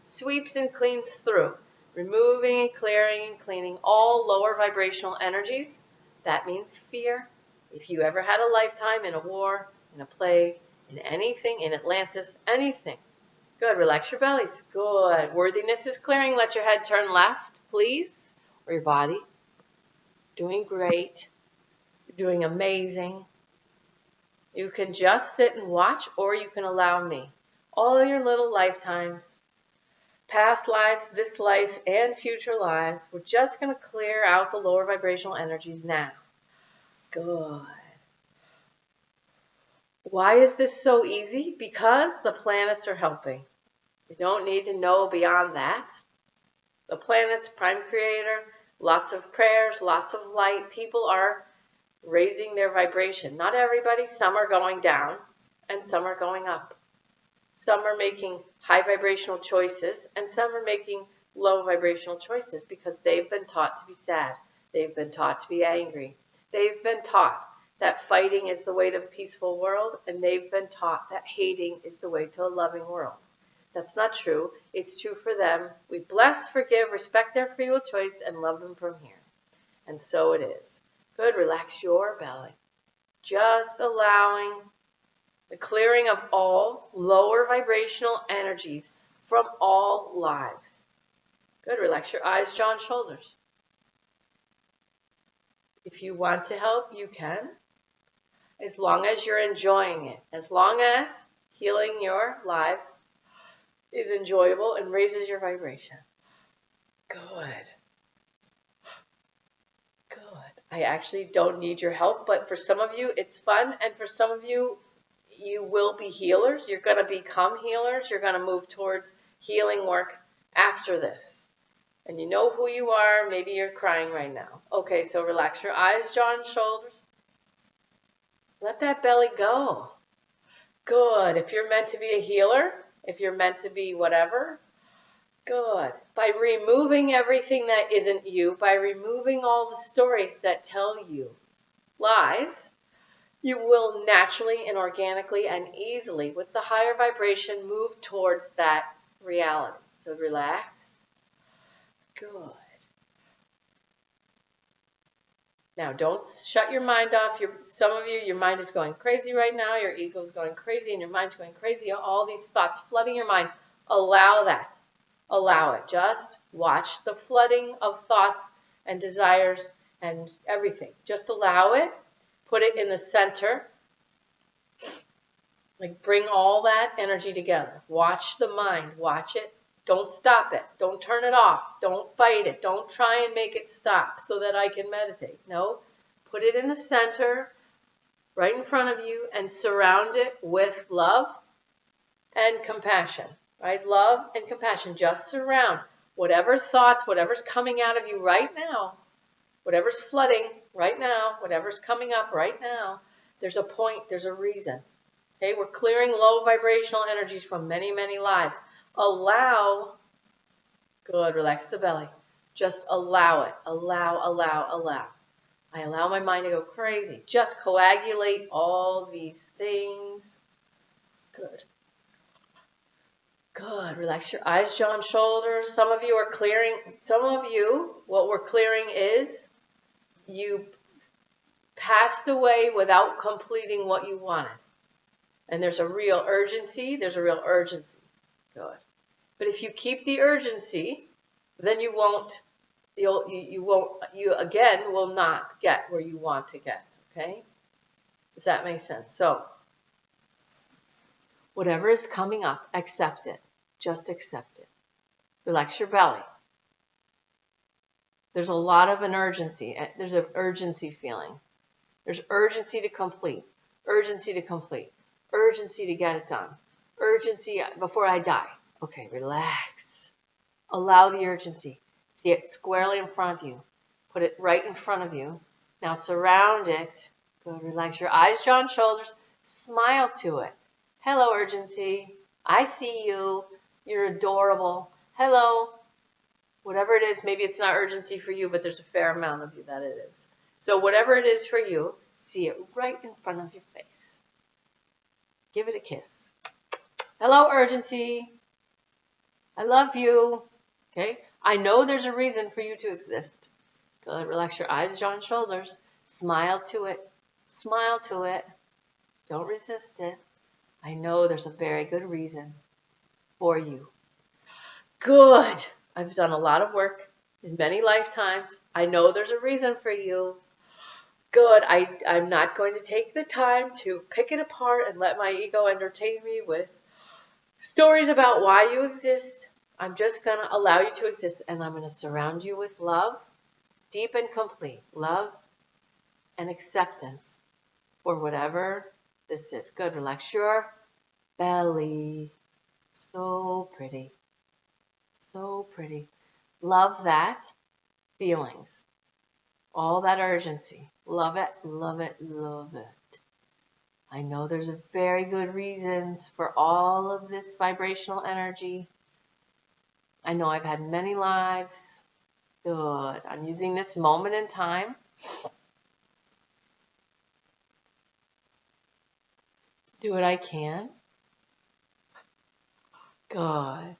sweeps and cleans through, removing and clearing and cleaning all lower vibrational energies. That means fear. If you ever had a lifetime in a war, in a plague, in anything, in Atlantis, anything. Good. Relax your bellies. Good. Worthiness is clearing. Let your head turn left, please, or your body. Doing great. You're doing amazing. You can just sit and watch, or you can allow me. All your little lifetimes, past lives, this life, and future lives, we're just going to clear out the lower vibrational energies now. Good. Why is this so easy? Because the planets are helping. You don't need to know beyond that. The planets, prime creator, lots of prayers, lots of light. People are raising their vibration. Not everybody. Some are going down and some are going up. Some are making high vibrational choices and some are making low vibrational choices because they've been taught to be sad. They've been taught to be angry. They've been taught that fighting is the way to a peaceful world, and they've been taught that hating is the way to a loving world. That's not true. It's true for them. We bless, forgive, respect their free will choice, and love them from here. And so it is. Good. Relax your belly. Just allowing the clearing of all lower vibrational energies from all lives. Good. Relax your eyes, jaw, and shoulders. If you want to help, you can. As long as you're enjoying it. As long as healing your lives is enjoyable and raises your vibration. Good. Good. I actually don't need your help, but for some of you, it's fun. And for some of you, you will be healers. You're going to become healers. You're going to move towards healing work after this. And you know who you are. Maybe you're crying right now. Okay, so relax your eyes, jaw, and shoulders. Let that belly go. Good. If you're meant to be a healer, if you're meant to be whatever, good. By removing everything that isn't you, by removing all the stories that tell you lies, you will naturally and organically and easily, with the higher vibration, move towards that reality. So relax. Good. Now, don't shut your mind off. Some of you, your mind is going crazy right now. Your ego is going crazy and your mind's going crazy. All these thoughts flooding your mind. Allow that. Allow it. Just watch the flooding of thoughts and desires and everything. Just allow it. Put it in the center. Like bring all that energy together. Watch the mind. Watch it. Don't stop it. Don't turn it off. Don't fight it. Don't try and make it stop so that I can meditate. No. Put it in the center, right in front of you, and surround it with love and compassion. Right? Love and compassion. Just surround whatever thoughts, whatever's coming out of you right now, whatever's flooding right now, whatever's coming up right now. There's a point. There's a reason. Okay, we're clearing low vibrational energies from many, many lives. Allow, good, relax the belly. Just allow it. Allow. I allow my mind to go crazy. Just coagulate all these things. Good. Good. Relax your eyes, jaw, and shoulders. Some of you are clearing. Some of you, what we're clearing is you passed away without completing what you wanted. And there's a real urgency. There's a real urgency. Good. But if you keep the urgency, then you again will not get where you want to get. Okay? Does that make sense? So, whatever is coming up, accept it. Just accept it. Relax your belly. There's a lot of an urgency. There's an urgency feeling. There's urgency to complete. Urgency to complete. Urgency to get it done. Urgency before I die. Okay, relax. Allow the urgency. See it squarely in front of you. Put it right in front of you. Now surround it. Good. Relax your eyes, jaw, and shoulders. Smile to it. Hello, urgency. I see you. You're adorable. Hello. Whatever it is, maybe it's not urgency for you, but there's a fair amount of you that it is. So whatever it is for you, see it right in front of your face. Give it a kiss. Hello, urgency. I love you. Okay? I know there's a reason for you to exist. Good. Relax your eyes, jaw, and shoulders. Smile to it. Smile to it. Don't resist it. I know there's a very good reason for you. Good. I've done a lot of work in many lifetimes. I know there's a reason for you. Good. I'm not going to take the time to pick it apart and let my ego entertain me with stories about why you exist. I'm just going to allow you to exist, and I'm going to surround you with love, deep and complete love and acceptance for whatever this is. Good. Relax your belly. So pretty. So pretty. Love that feelings. All that urgency. Love it, love it, love it. I know there's a very good reasons for all of this vibrational energy. I know I've had many lives. Good. I'm using this moment in time. Do what I can. Good.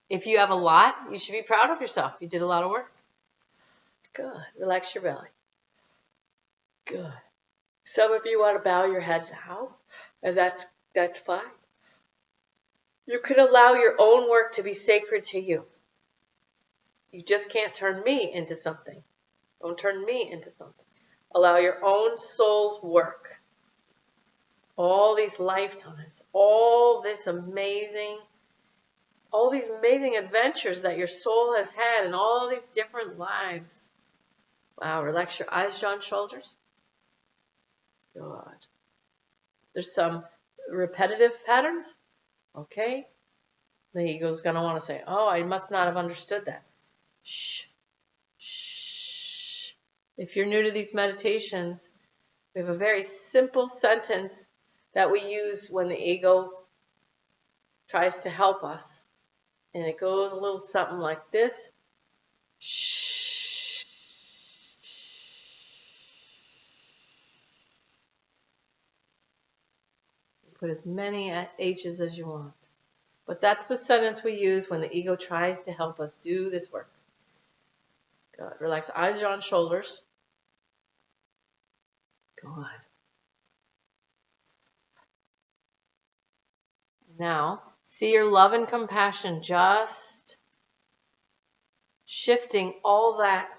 If you have a lot, you should be proud of yourself. You did a lot of work. Good. Relax your belly. Good. Some of you want to bow your heads out, and that's fine. You can allow your own work to be sacred to you. You just can't turn me into something. Don't turn me into something. Allow your own soul's work. All these lifetimes, all these amazing adventures that your soul has had in all these different lives. Wow, relax your eyes, jaw, and shoulders. Good. There's some repetitive patterns. Okay. The ego's going to want to say, oh, I must not have understood that. Shh. Shh. If you're new to these meditations, we have a very simple sentence that we use when the ego tries to help us. And it goes a little something like this. Shh. Put as many H's as you want. But that's the sentence we use when the ego tries to help us do this work. Good. Relax eyes, jaw, and shoulders. Good. Now, see your love and compassion just shifting all that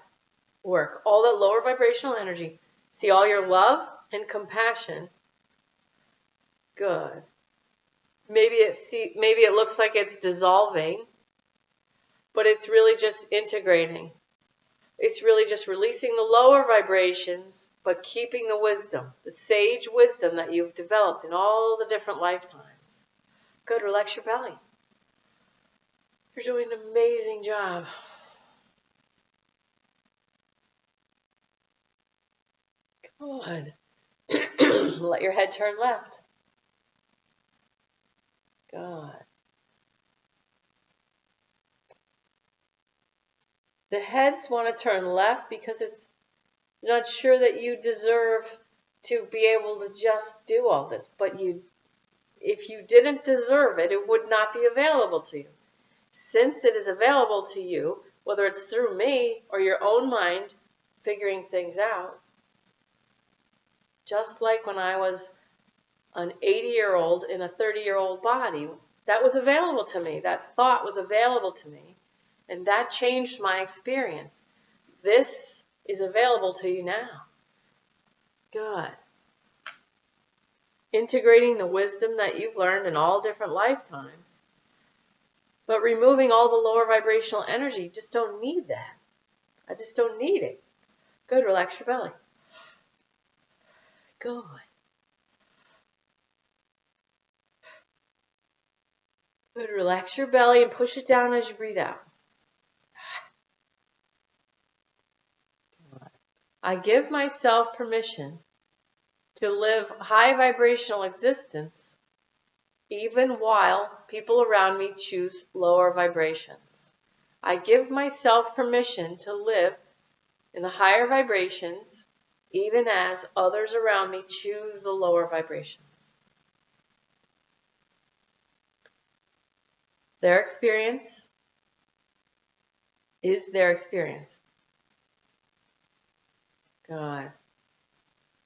work, all that lower vibrational energy. See all your love and compassion. Good. Maybe it looks like it's dissolving, but it's really just integrating. It's really just releasing the lower vibrations, but keeping the wisdom, the sage wisdom that you've developed in all the different lifetimes. Good. Relax your belly. You're doing an amazing job. Good. Let your head turn left. Good. The heads want to turn left because it's not sure that you deserve to be able to just do all this. But if you didn't deserve it, it would not be available to you. Since it is available to you, whether it's through me or your own mind figuring things out, just like when I was an 80-year-old in a 30-year-old body, that was available to me. That thought was available to me. And that changed my experience. This is available to you now. Good. Integrating the wisdom that you've learned in all different lifetimes. But removing all the lower vibrational energy. You just don't need that. I just don't need it. Good. Relax your belly. Good. Good. Relax your belly and push it down as you breathe out. I give myself permission to live high vibrational existence even while people around me choose lower vibrations. I give myself permission to live in the higher vibrations even as others around me choose the lower vibrations. Their experience is their experience. God.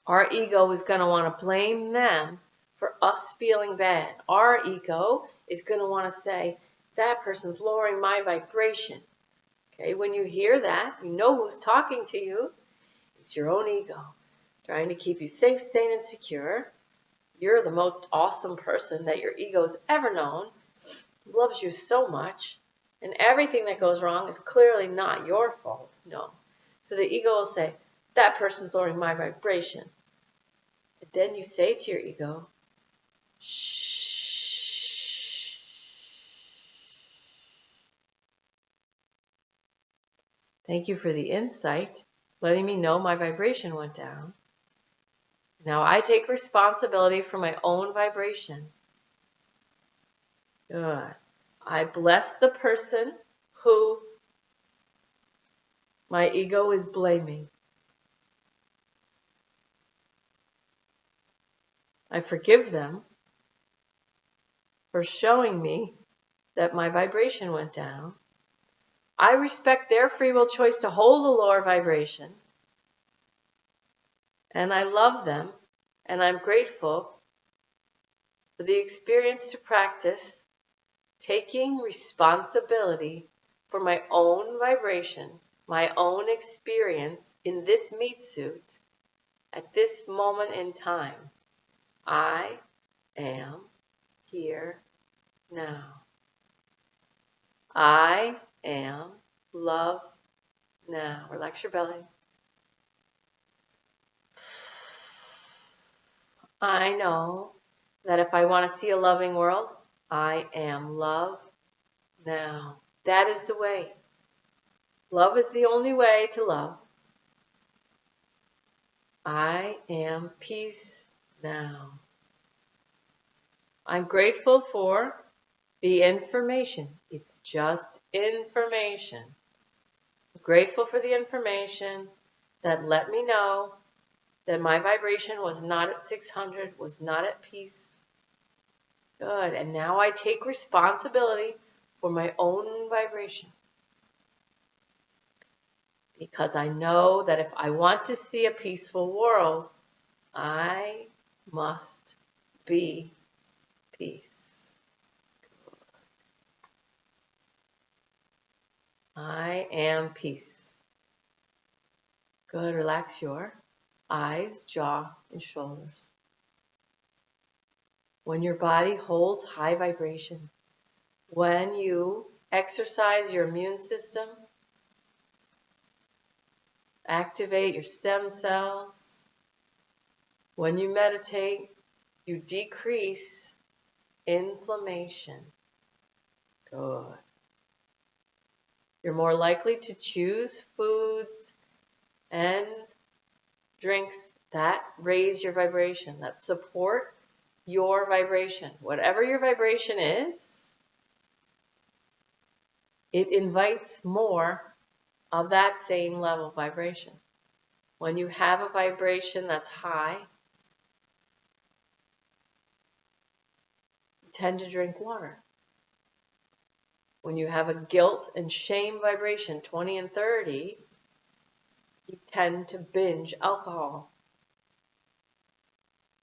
Our ego is going to want to blame them for us feeling bad. Our ego is going to want to say, that person's lowering my vibration. Okay, when you hear that, you know who's talking to you. It's your own ego, trying to keep you safe, sane, and secure. You're the most awesome person that your ego's ever known. It loves you so much. And everything that goes wrong is clearly not your fault. No. So the ego will say, that person's lowering my vibration. And then you say to your ego, shh. Thank you for the insight, letting me know my vibration went down. Now I take responsibility for my own vibration. Good. I bless the person who my ego is blaming. I forgive them for showing me that my vibration went down. I respect their free will choice to hold a lower vibration. And I love them. And I'm grateful for the experience to practice taking responsibility for my own vibration, my own experience in this meat suit at this moment in time. I am here now. I am love now. Relax your belly. I know that if I want to see a loving world, I am love now. That is the way. Love is the only way to love. I am peace now. I'm grateful for the information. It's just information. I'm grateful for the information that let me know that my vibration was not at 600, was not at peace. Good. And now I take responsibility for my own vibration. Because I know that if I want to see a peaceful world, I must be peace. I am peace. Good. Relax your eyes, jaw, and shoulders. When your body holds high vibration, when you exercise your immune system, activate your stem cells, when you meditate, you decrease inflammation. Good. You're more likely to choose foods and drinks that raise your vibration, that support your vibration. Whatever your vibration is, it invites more of that same level vibration. When you have a vibration that's high, you tend to drink water. When you have a guilt and shame vibration, 20 and 30, you tend to binge alcohol.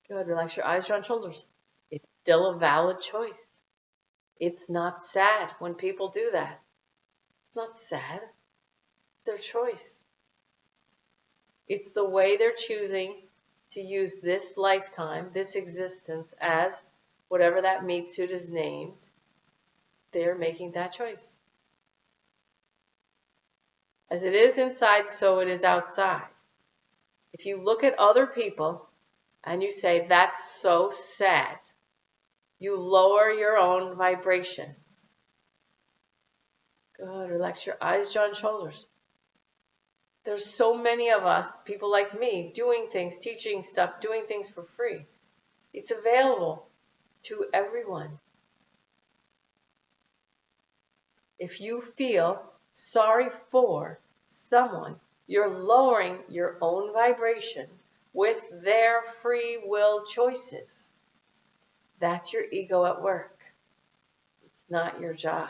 Good. Relax your eyes, jaw, and shoulders. It's still a valid choice. It's not sad when people do that. It's not sad. It's their choice. It's the way they're choosing to use this lifetime, this existence, as whatever that meat suit is named. They're making that choice. As it is inside, so it is outside. If you look at other people and you say, that's so sad, you lower your own vibration. Good. Relax your eyes, jaw, and shoulders. There's so many of us, people like me, doing things, teaching stuff, doing things for free. It's available to everyone. If you feel sorry for someone, you're lowering your own vibration with their free will choices. That's your ego at work. It's not your job.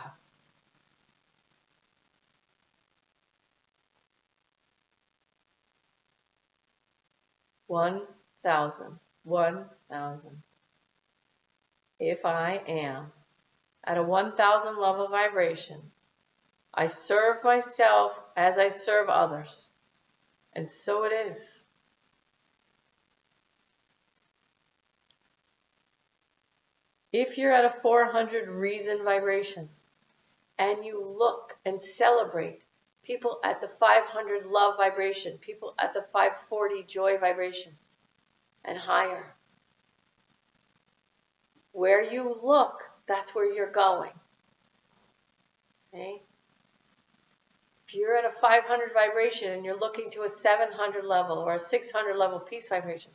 One thousand. If I am at a 1,000 level vibration, I serve myself as I serve others. And so it is. If you're at a 400 reason vibration and you look and celebrate people at the 500 love vibration, people at the 540 joy vibration and higher, where you look, that's where you're going. Okay? If you're at a 500 vibration and you're looking to a 700 level or a 600 level peace vibration,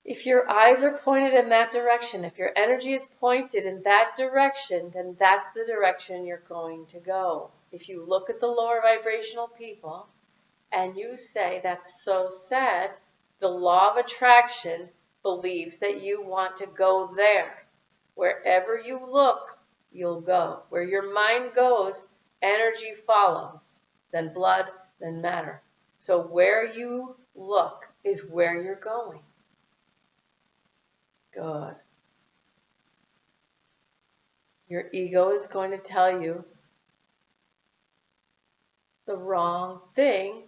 if your eyes are pointed in that direction, if your energy is pointed in that direction, then that's the direction you're going to go. If you look at the lower vibrational people and you say, that's so sad, the law of attraction believes that you want to go there. Wherever you look, you'll go. Where your mind goes, energy follows. Then blood, then matter. So where you look is where you're going. Good. Your ego is going to tell you the wrong thing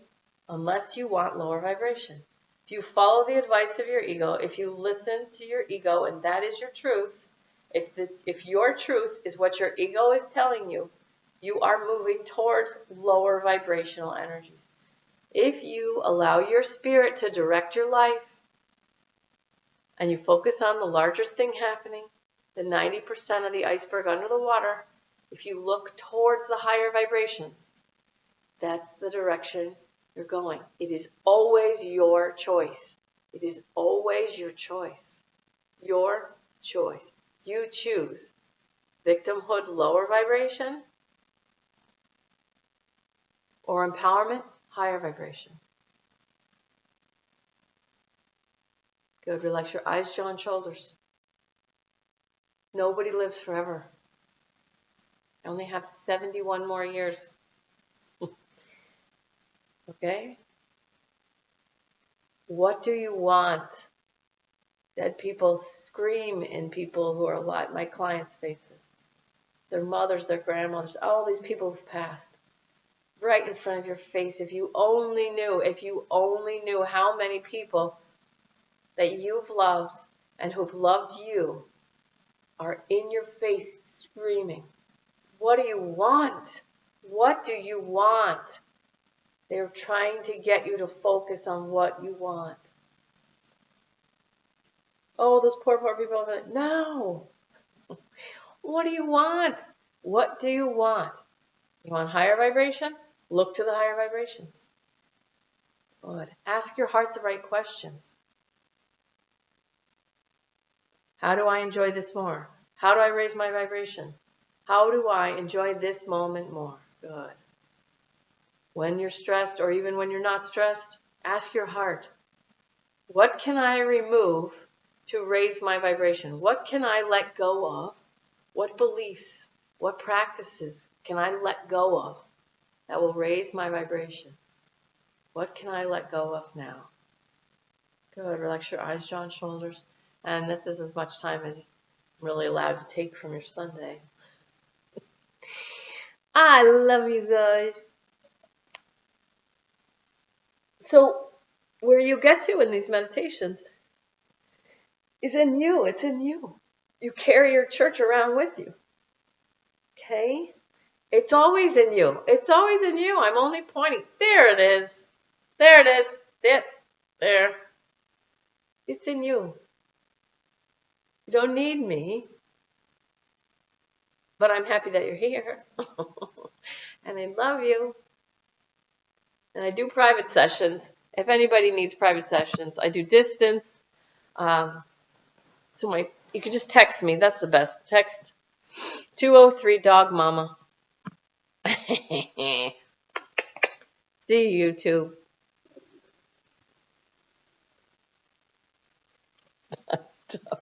unless you want lower vibration. If you follow the advice of your ego, if you listen to your ego and that is your truth, if your truth is what your ego is telling you, you are moving towards lower vibrational energies. If you allow your spirit to direct your life and you focus on the larger thing happening, the 90% of the iceberg under the water, if you look towards the higher vibrations, that's the direction you're going. It is always your choice. It is always your choice. Your choice. You choose victimhood, lower vibration, or empowerment, higher vibration. Good. Relax your eyes, jaw, and shoulders. Nobody lives forever. I only have 71 more years. Okay? What do you want? Dead people scream in people who are alive. My clients' faces. Their mothers, their grandmothers, all these people who've passed. Right in front of your face. If you only knew how many people that you've loved and who've loved you are in your face screaming. What do you want? What do you want? They're trying to get you to focus on what you want. Oh, those poor people. No. What do you want? What do you want? You want higher vibration? Look to the higher vibrations. Good. Ask your heart the right questions. How do I enjoy this more? How do I raise my vibration? How do I enjoy this moment more? Good. When you're stressed or even when you're not stressed, ask your heart, what can I remove to raise my vibration? What can I let go of? What beliefs, what practices can I let go of that will raise my vibration? What can I let go of now? Good. Relax your eyes, jaw, and shoulders. And this is as much time as you're really allowed to take from your Sunday. I love you guys. So, where you get to in these meditations is in you. It's in you. You carry your church around with you. Okay? It's always in you. It's always in you. I'm only pointing. There it is. There it is. There. It's in you. You don't need me, but I'm happy that you're here. And I love you. And I do private sessions. If anybody needs private sessions, I do distance. So you can just text me. That's the best. Text 203 Dog Mama. See you, YouTube.